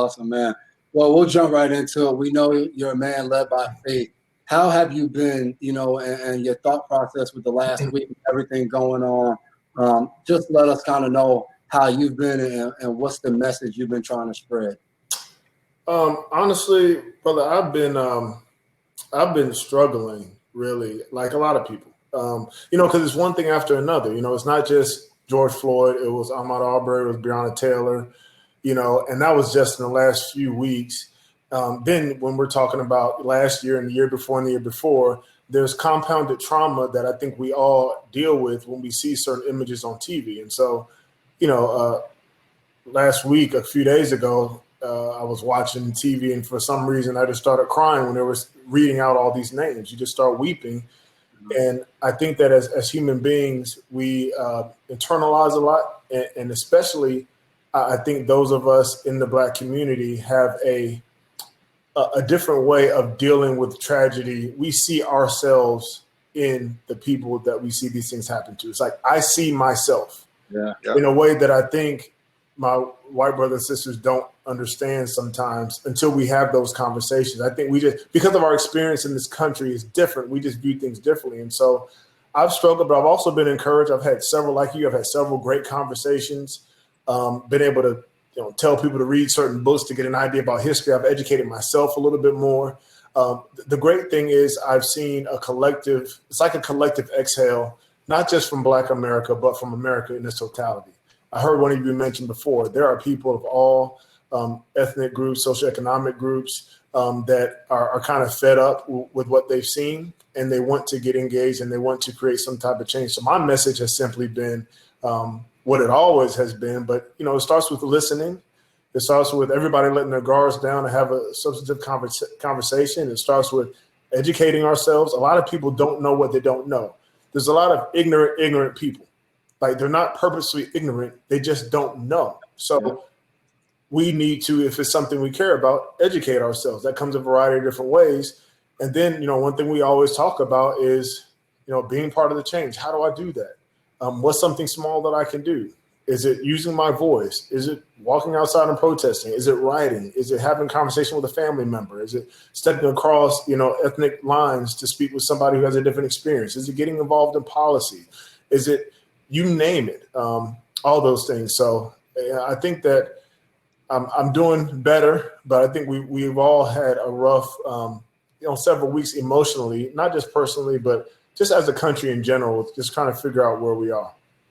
Awesome, man. Well, we'll jump right into it. We know you're a man led by faith. How have you been, and your thought process with the last week, everything going on? Just let us kind of know how you've been and what's the message you've been trying to spread. Honestly, brother, I've been struggling really, like a lot of people. Because it's one thing after another. It's not just George Floyd. It was Ahmaud Arbery. It was Breonna Taylor. And that was just in the last few weeks. Then when we're talking about last year and the year before and the year before, there's compounded trauma that I think we all deal with when we see certain images on TV. And so, last week, a few days ago, I was watching TV, and for some reason, I just started crying when they were reading out all these names. You just start weeping. And I think that as human beings, we internalize a lot, and especially I think those of us in the Black community have a different way of dealing with tragedy. We see ourselves in the people that we see these things happen to. It's like I see myself in a way that I think my white brothers and sisters don't understand sometimes until we have those conversations. I think we just, because of our experience in this country is different, we just view things differently. And so I've struggled, but I've also been encouraged. I've had several, like you, I've had several great conversations, been able to tell people to read certain books to get an idea about history. I've educated myself a little bit more. The great thing is I've seen it's like a collective exhale, not just from Black America, but from America in its totality. I heard one of you mention before, there are people of all ethnic groups, socioeconomic groups that are kind of fed up with what they've seen, and they want to get engaged and they want to create some type of change. So my message has simply been what it always has been, but it starts with listening. It starts with everybody letting their guards down and have a substantive conversation. It starts with educating ourselves. A lot of people don't know what they don't know. There's a lot of ignorant people. Like they're not purposely ignorant, they just don't know. So we need to, if it's something we care about, educate ourselves. That comes a variety of different ways. And then, one thing we always talk about is, being part of the change. How do I do that? What's something small that I can do? Is it using my voice? Is it walking outside and protesting? Is it writing? Is it having a conversation with a family member? Is it stepping across, ethnic lines to speak with somebody who has a different experience? Is it getting involved in policy? Is it, you name it, all those things. So I think that I'm doing better, but I think we've all had a rough, several weeks emotionally, not just personally, but just as a country in general, just trying to figure out where we are.